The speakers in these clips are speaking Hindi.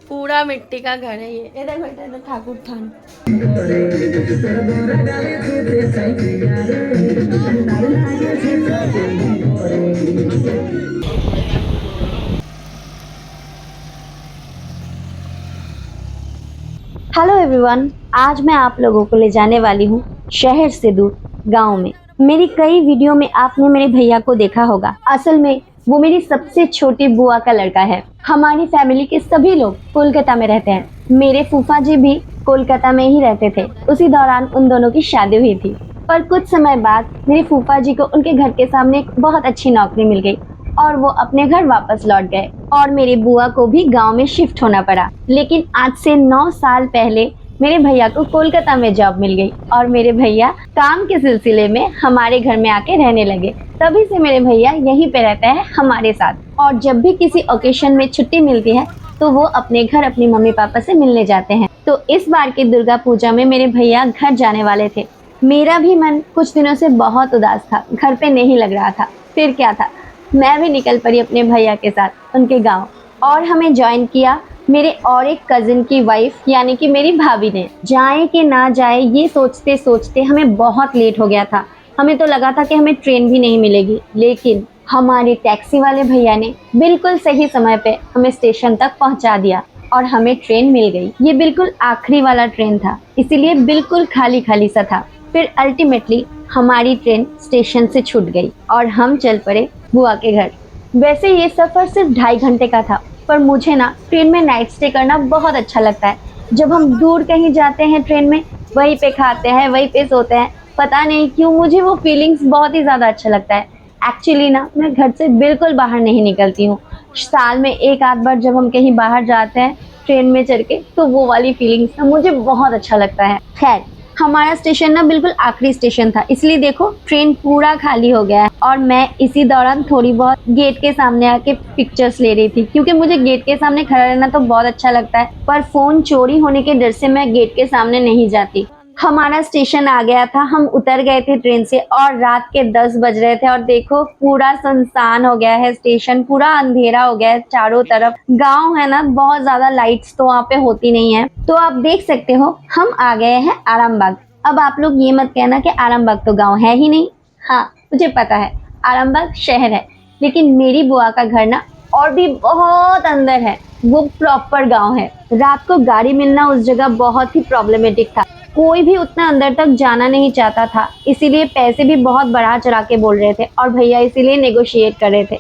पूरा मिट्टी का घर है ये। इधर बैठा है ठाकुर थान। हेलो एवरीवन, आज मैं आप लोगों को ले जाने वाली हूँ शहर से दूर गांव में। मेरी कई वीडियो में आपने मेरे भैया को देखा होगा। असल में वो मेरी सबसे छोटी बुआ का लड़का है। हमारी फैमिली के सभी लोग कोलकाता में रहते हैं। मेरे फूफा जी भी कोलकाता में ही रहते थे। उसी दौरान उन दोनों की शादी हुई थी। पर कुछ समय बाद मेरे फूफा जी को उनके घर के सामने एक बहुत अच्छी नौकरी मिल गई और वो अपने घर वापस लौट गए और मेरी बुआ को भी गांव में शिफ्ट होना पड़ा। लेकिन आज से 9 साल पहले मेरे भैया को कोलकाता में जॉब मिल गई और मेरे भैया काम के सिलसिले में हमारे घर में आके रहने लगे। तभी से मेरे भैया यहीं पे रहता है हमारे साथ और जब भी किसी ओकेशन में छुट्टी मिलती है तो वो अपने घर अपनी मम्मी पापा से मिलने जाते हैं। तो इस बार की दुर्गा पूजा में मेरे भैया घर जाने वाले थे। मेरा भी मन कुछ दिनों से बहुत उदास था, घर पे नहीं लग रहा था। फिर क्या था, मैं भी निकल पड़ी अपने भैया के साथ उनके गांव और हमें ज्वाइन किया मेरे और एक कजिन की वाइफ यानी कि मेरी भाभी ने। जाए कि ना जाए ये सोचते सोचते हमें बहुत लेट हो गया था। हमें तो लगा था कि हमें ट्रेन भी नहीं मिलेगी, लेकिन हमारे टैक्सी वाले भैया ने बिल्कुल सही समय पे हमें स्टेशन तक पहुंचा दिया और हमें ट्रेन मिल गई। ये बिल्कुल आखिरी वाला ट्रेन था, इसीलिए बिल्कुल खाली खाली सा था। फिर अल्टीमेटली हमारी ट्रेन स्टेशन से छूट गई और हम चल पड़े बुआ के घर। वैसे ये सफ़र सिर्फ 2.5 घंटे का था, पर मुझे ना ट्रेन में नाइट स्टे करना बहुत अच्छा लगता है। जब हम दूर कहीं जाते हैं ट्रेन में, वहीं पे खाते हैं, वहीं पे सोते हैं। पता नहीं क्यों मुझे वो फीलिंग्स बहुत ही ज़्यादा अच्छा लगता है। एक्चुअली ना मैं घर से बिल्कुल बाहर नहीं निकलती हूँ। साल में एक आध बार जब हम कहीं बाहर जाते हैं ट्रेन में चढ़ के, तो वो वाली फीलिंग्स ना मुझे बहुत अच्छा लगता है। खैर, हमारा स्टेशन ना बिल्कुल आखिरी स्टेशन था, इसलिए देखो ट्रेन पूरा खाली हो गया है और मैं इसी दौरान थोड़ी बहुत गेट के सामने आके पिक्चर्स ले रही थी, क्योंकि मुझे गेट के सामने खड़ा रहना तो बहुत अच्छा लगता है। पर फोन चोरी होने के डर से मैं गेट के सामने नहीं जाती। हमारा स्टेशन आ गया था, हम उतर गए थे ट्रेन से और रात के 10 बज रहे थे और देखो पूरा सुनसान हो गया है स्टेशन, पूरा अंधेरा हो गया है चारों तरफ। गांव है ना, बहुत ज्यादा लाइट्स तो वहाँ पे होती नहीं है। तो आप देख सकते हो हम आ गए हैं आरामबाग। अब आप लोग ये मत कहना कि आरामबाग तो गांव है ही नहीं। हाँ, मुझे पता है आरामबाग शहर है, लेकिन मेरी बुआ का घर ना और भी बहुत अंदर है। वो प्रॉपर गांव है। रात को गाड़ी मिलना उस जगह बहुत ही प्रॉब्लमेटिक था। कोई भी उतना अंदर तक जाना नहीं चाहता था, इसीलिए पैसे भी बहुत बढ़ा चढ़ा के बोल रहे थे और भैया इसीलिए नेगोशिएट कर रहे थे।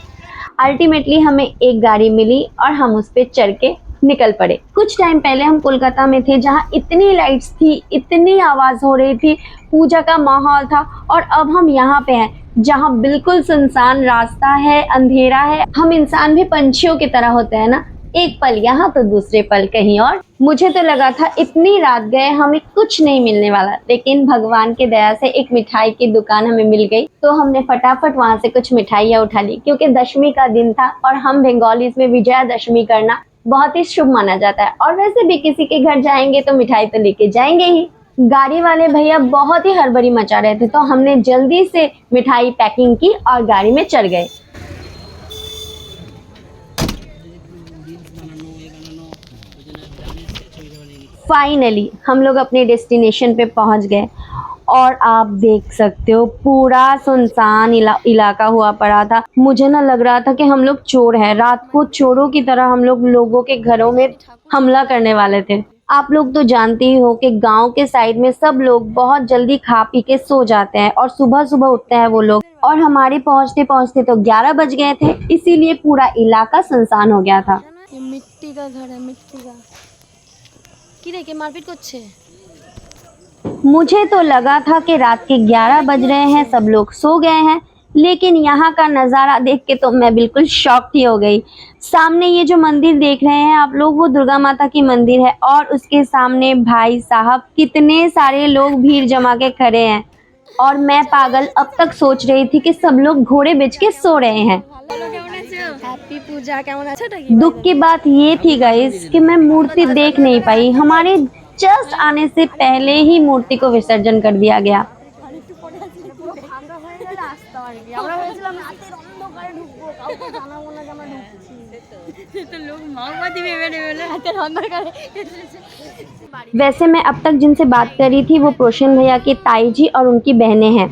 अल्टीमेटली हमें एक गाड़ी मिली और हम उस पर चढ़ के निकल पड़े। कुछ टाइम पहले हम कोलकाता में थे, जहाँ इतनी लाइट्स थी, इतनी आवाज़ हो रही थी, पूजा का माहौल था। और अब हम यहाँ पे हैं जहाँ बिल्कुल सुनसान रास्ता है, अंधेरा है। हम इंसान भी पंछियों की तरह होते हैं ना, एक पल यहाँ तो दूसरे पल कहीं और। मुझे तो लगा था इतनी रात गए हमें कुछ नहीं मिलने वाला, लेकिन भगवान की दया से एक मिठाई की दुकान हमें मिल गई। तो हमने फटाफट वहां से कुछ मिठाइयाँ उठा ली, क्योंकि दशमी का दिन था और हम बंगालीज में विजयादशमी करना बहुत ही शुभ माना जाता है। और वैसे भी किसी के घर जाएंगे तो मिठाई तो लेके जाएंगे ही। गाड़ी वाले भैया बहुत ही हड़बड़ी मचा रहे थे, तो हमने जल्दी से मिठाई पैकिंग की और गाड़ी में चढ़ गए। फाइनली हम लोग अपने डेस्टिनेशन पे पहुंच गए और आप देख सकते हो पूरा सुनसान इलाका हुआ पड़ा था। मुझे ना लग रहा था कि हम लोग चोर हैं। रात को चोरों की तरह हम लोग लोगों के घरों में हमला करने वाले थे। आप लोग तो जानते ही हो कि गांव के साइड में सब लोग बहुत जल्दी खा पी के सो जाते हैं और सुबह सुबह उठते हैं वो लोग। और हमारे पहुंचते पहुंचते तो 11 बज गए थे, इसीलिए पूरा इलाका सुनसान हो गया था। ये मिट्टी का घर है, मिट्टी का। কি রে কে মারপিট করছে? मुझे तो लगा था कि रात के 11 बज रहे हैं, सब लोग सो गए हैं, लेकिन यहाँ का नज़ारा देख के तो मैं बिल्कुल शॉक ही हो गई। सामने ये जो मंदिर देख रहे हैं आप लोग, वो दुर्गा माता की मंदिर है और उसके सामने भाई साहब कितने सारे लोग भीड़ जमा के खड़े हैं। और मैं पागल अब तक सोच रही थी कि सब लोग घोड़े बेच के सो रहे हैं। हैप्पी पूजा কেমন আছো? दुख की बात ये थी गाइस कि मैं मूर्ति देख नहीं पाई। हमारे जस्ट आने से पहले ही मूर्ति को विसर्जन कर दिया गया। तो लोग मोहब्बत ही वैसे मैं अब तक जिनसे बात कर रही थी वो प्रोशन भैया की ताई जी और उनकी बहनें हैं।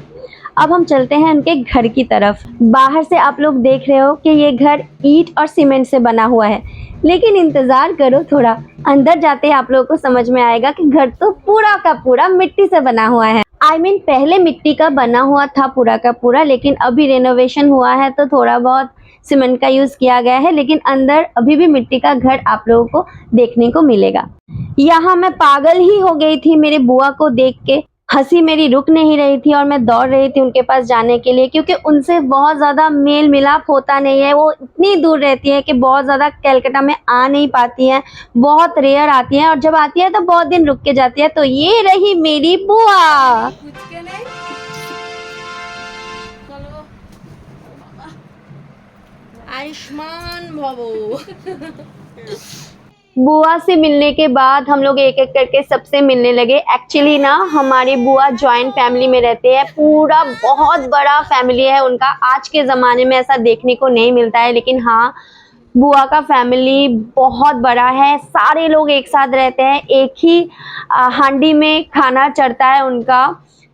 अब हम चलते हैं उनके घर की तरफ। बाहर से आप लोग देख रहे हो कि ये घर ईंट और सीमेंट से बना हुआ है, लेकिन इंतजार करो थोड़ा, अंदर जाते ही आप लोगों को समझ में आएगा कि घर तो पूरा का पूरा मिट्टी से बना हुआ है। पहले मिट्टी का बना हुआ था पूरा का पूरा, लेकिन अभी रेनोवेशन हुआ है तो थोड़ा बहुत सीमेंट का यूज किया गया है, लेकिन अंदर अभी भी मिट्टी का घर आप लोगों को देखने को मिलेगा। यहाँ मैं पागल ही हो गई थी मेरे बुआ को देख के, हंसी मेरी रुक नहीं रही थी और मैं दौड़ रही थी उनके पास जाने के लिए, क्योंकि उनसे बहुत ज़्यादा मेल मिलाप होता नहीं है। वो इतनी दूर रहती है कि बहुत ज़्यादा कलकत्ता में आ नहीं पाती हैं, बहुत रेयर आती हैं, और जब आती है तो बहुत दिन रुक के जाती है। तो ये रही मेरी बुआ। आयुष्मान भवो। बुआ से मिलने के बाद हम लोग एक एक करके सबसे मिलने लगे। एक्चुअली ना हमारी बुआ जॉइंट फैमिली में रहते हैं, पूरा बहुत बड़ा फैमिली है उनका। आज के ज़माने में ऐसा देखने को नहीं मिलता है, लेकिन हाँ बुआ का फैमिली बहुत बड़ा है। सारे लोग एक साथ रहते हैं, एक ही हांडी में खाना चढ़ता है उनका,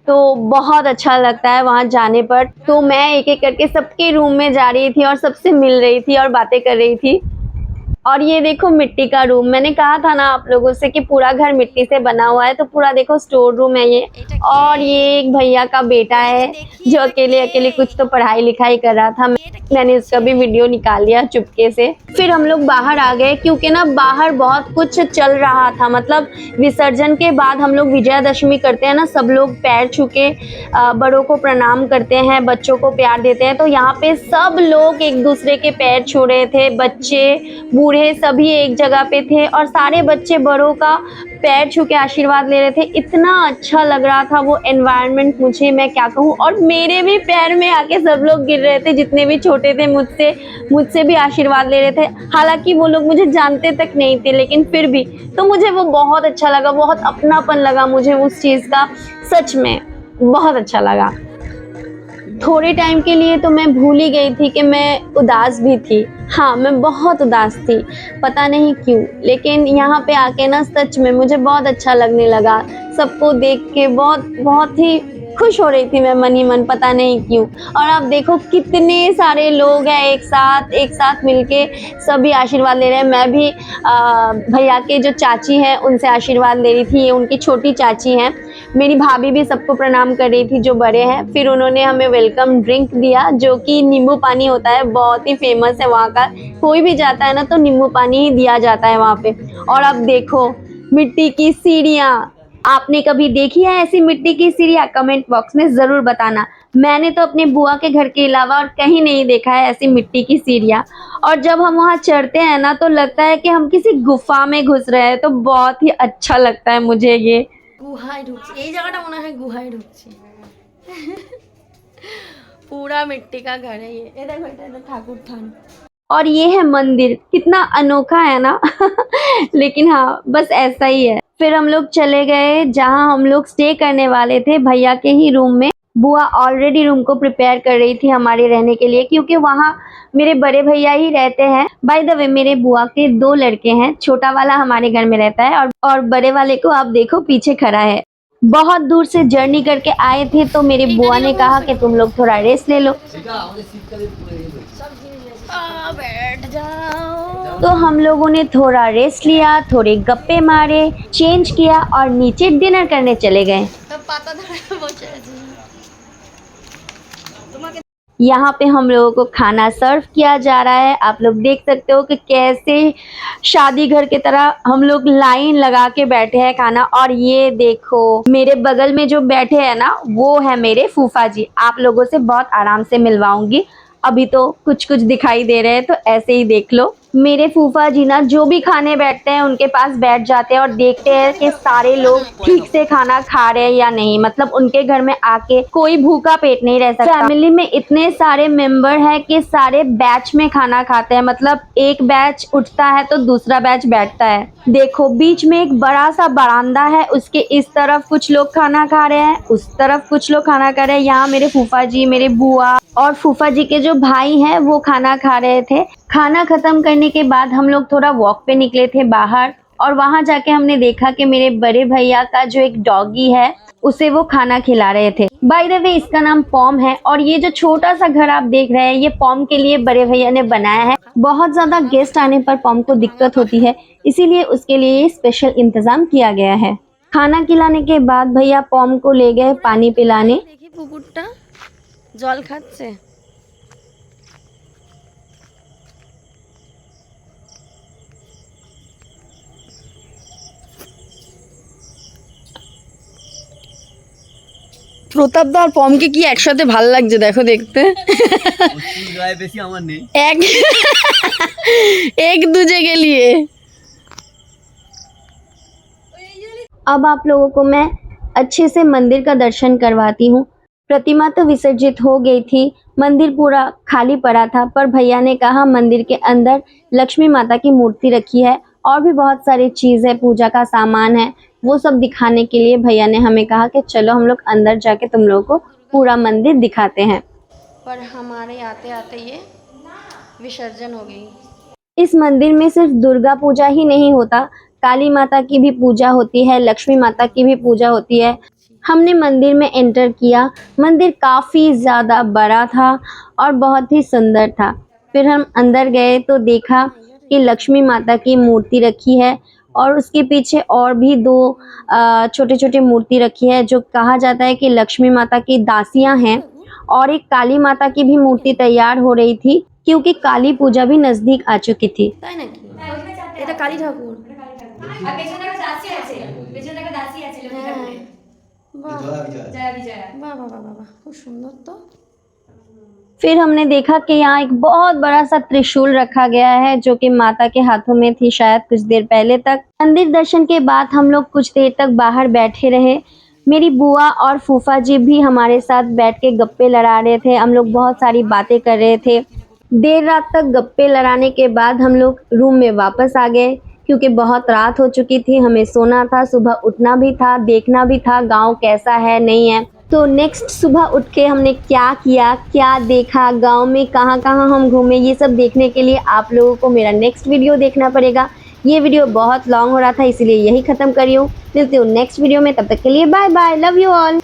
तो बहुत अच्छा लगता है वहाँ जाने पर। तो मैं एक एक करके सबके रूम में जा रही थी और सबसे मिल रही थी और बातें कर रही थी। और ये देखो मिट्टी का रूम, मैंने कहा था ना आप लोगों से कि पूरा घर मिट्टी से बना हुआ है, तो पूरा देखो स्टोर रूम है ये। और ये एक भैया का बेटा है जो अकेले अकेले कुछ तो पढ़ाई लिखाई कर रहा था, मैंने उसका भी वीडियो निकाल लिया चुपके से। फिर हम लोग बाहर आ गए, क्योंकि ना बाहर बहुत कुछ चल रहा था। मतलब विसर्जन के बाद हम लोग विजयादशमी करते हैं ना, सब लोग पैर छू के बड़ों को प्रणाम करते हैं, बच्चों को प्यार देते हैं। तो यहाँ पे सब लोग एक दूसरे के पैर छू रहे थे, बच्चे बूढ़े सभी एक जगह पे थे, और सारे बच्चे बड़ों का पैर छू के आशीर्वाद ले रहे थे। इतना अच्छा लग रहा था वो एनवायरनमेंट, मुझे मैं क्या कहूँ। और मेरे भी पैर में आके सब लोग गिर रहे थे, जितने भी छोटे थे, मुझसे भी आशीर्वाद ले रहे थे। हालांकि वो लोग मुझे जानते तक नहीं थे, लेकिन फिर भी तो मुझे वो बहुत अच्छा लगा, बहुत अपनापन लगा मुझे उस चीज़ का। सच में बहुत अच्छा लगा। थोड़े टाइम के लिए तो मैं भूल ही गई थी कि मैं उदास भी थी। हाँ, मैं बहुत उदास थी, पता नहीं क्यों, लेकिन यहाँ पे आके ना सच में मुझे बहुत अच्छा लगने लगा। सबको देख के बहुत ही खुश हो रही थी मैं मन ही मन, पता नहीं क्यों। और आप देखो कितने सारे लोग हैं एक साथ मिलके सभी आशीर्वाद ले रहे हैं। मैं भी भैया के जो चाची हैं उनसे आशीर्वाद ले रही थी, ये उनकी छोटी चाची हैं। मेरी भाभी भी सबको प्रणाम कर रही थी जो बड़े हैं। फिर उन्होंने हमें वेलकम ड्रिंक दिया, जो कि नींबू पानी होता है, बहुत ही फेमस है वहाँ का। कोई भी जाता है ना तो नींबू पानी ही दिया जाता है वहाँ पे। और अब देखो मिट्टी की सीढ़ियाँ, आपने कभी देखी है ऐसी मिट्टी की सीढ़ियाँ? कमेंट बॉक्स में ज़रूर बताना। मैंने तो अपने बुआ के घर के अलावा और कहीं नहीं देखा है ऐसी मिट्टी की सीढ़ियाँ। और जब हम वहाँ चढ़ते हैं ना तो लगता है कि हम किसी गुफा में घुस रहे हैं, तो बहुत ही अच्छा लगता है मुझे ये। गुहाय ढुकছি, এই জায়গাটা মনে হয় গুহায় ঢুকছি। पूरा मिट्टी का घर है ये। ये देखो, এটা ठाकुर थान। और ये है मंदिर, कितना अनोखा है ना। लेकिन हाँ बस ऐसा ही है। फिर हम लोग चले गए जहाँ हम लोग स्टे करने वाले थे, भैया के ही रूम में। बुआ ऑलरेडी रूम को प्रिपेयर कर रही थी हमारे रहने के लिए, क्योंकि वहाँ मेरे बड़े भैया ही रहते हैं। बाय द वे मेरे बुआ के 2 लड़के हैं, छोटा वाला हमारे घर में रहता है और बड़े वाले को आप देखो पीछे खड़ा है। बहुत दूर से जर्नी करके आए थे, तो मेरे बुआ ने कहा कि तुम लोग थोड़ा रेस्ट ले लो। बैठ जाओ। तो हम लोगों ने थोड़ा रेस्ट लिया, थोड़े गप्पे मारे, चेंज किया और नीचे डिनर करने चले गए। यहाँ पे हम लोगों को खाना सर्व किया जा रहा है। आप लोग देख सकते हो कि कैसे शादी घर की तरह हम लोग लाइन लगा के बैठे हैं खाना। और ये देखो मेरे बगल में जो बैठे हैं ना, वो है मेरे फूफा जी। आप लोगों से बहुत आराम से मिलवाऊंगी, अभी तो कुछ कुछ दिखाई दे रहे हैं, तो ऐसे ही देख लो। मेरे फूफा जी ना जो भी खाने बैठते हैं उनके पास बैठ जाते हैं और देखते हैं कि सारे लोग ठीक से खाना खा रहे हैं या नहीं। मतलब उनके घर में आके कोई भूखा पेट नहीं रह सकता। फैमिली में इतने सारे मेंबर हैं कि सारे बैच में खाना खाते हैं। मतलब एक बैच उठता है तो दूसरा बैच बैठता है। देखो बीच में एक बड़ा सा बरामदा है, उसके इस तरफ कुछ लोग खाना खा रहे हैं, उस तरफ कुछ लोग खाना खा रहे हैं। यहाँ मेरे फूफा जी, मेरे बुआ और फूफा जी के जो भाई हैं वो खाना खा रहे थे। खाना खत्म करने के बाद हम लोग थोड़ा वॉक पे निकले थे बाहर, और वहां जाके हमने देखा कि मेरे बड़े भैया का जो एक डॉगी है उसे वो खाना खिला रहे थे। बाय द वे इसका नाम पॉम है, और ये जो छोटा सा घर आप देख रहे हैं ये पॉम के लिए बड़े भैया ने बनाया है। बहुत ज्यादा गेस्ट आने पर पॉम को दिक्कत होती है, इसीलिए उसके लिए स्पेशल इंतजाम किया गया है। खाना खिलाने के बाद भैया पॉम को ले गए पानी पिलाने। দেখি পুকুরটা জল খাচ্ছে। প্রতাপদা আর পমকে কি একসাথে ভাল লাগছে দেখো দেখতে। বেশি আমার নেই, এক एक दूजे के लिए। अब आप लोगों को मैं अच्छे से मंदिर का दर्शन करवाती हूँ। प्रतिमा तो विसर्जित हो गई थी, मंदिर पूरा खाली पड़ा था, पर भैया ने कहा मंदिर के अंदर लक्ष्मी माता की मूर्ति रखी है और भी बहुत सारी चीज़ है, पूजा का सामान है, वो सब दिखाने के लिए भैया ने हमें कहा कि चलो हम लोग अंदर जाके तुम लोगों को पूरा मंदिर दिखाते हैं। पर हमारे आते आते ये विसर्जन हो गई। इस मंदिर में सिर्फ दुर्गा पूजा ही नहीं होता, काली माता की भी पूजा होती है, लक्ष्मी माता की भी पूजा होती है। हमने मंदिर में एंटर किया, मंदिर काफ़ी ज़्यादा बड़ा था और बहुत ही सुंदर था। फिर हम अंदर गए तो देखा कि लक्ष्मी माता की मूर्ति रखी है और उसके पीछे और भी दो छोटे छोटे मूर्ति रखी है, जो कहा जाता है कि लक्ष्मी माता की दासियां हैं। और एक काली माता की भी मूर्ति तैयार हो रही थी, क्योंकि काली पूजा भी नज़दीक आ चुकी थी। তাই নাকি? এটা কালী ঠাকুর। আর পেছনে একটা দাসী আছে, পেছনে একটা দাসী আছে লক্ষ্মী ঠাকুরের। বাহ জয়া বিজয়া। বাহ বাহ বাহ বাহ, খুব সুন্দর তো। फिर हमने देखा कि यहाँ एक बहुत बड़ा सा त्रिशूल रखा गया है, जो कि माता के हाथों में थी शायद कुछ देर पहले तक। मंदिर दर्शन के बाद हम लोग कुछ देर तक बाहर बैठे रहे। मेरी बुआ और फूफा जी भी हमारे साथ बैठ के गप्पे लड़ा रहे थे, हम लोग बहुत सारी बातें कर रहे थे। देर रात तक गप्पे लड़ाने के बाद हम लोग रूम में वापस आ गए, क्योंकि बहुत रात हो चुकी थी, हमें सोना था, सुबह उठना भी था, देखना भी था गांव कैसा है नहीं है। तो नेक्स्ट सुबह उठ के हमने क्या किया, क्या देखा, गांव में कहाँ कहाँ हम घूमे, ये सब देखने के लिए आप लोगों को मेरा नेक्स्ट वीडियो देखना पड़ेगा। ये वीडियो बहुत लॉन्ग हो रहा था, इसीलिए यही ख़त्म करी हूँ। मिलती हूँ नेक्स्ट वीडियो में, तब तक के लिए bye bye, love you all.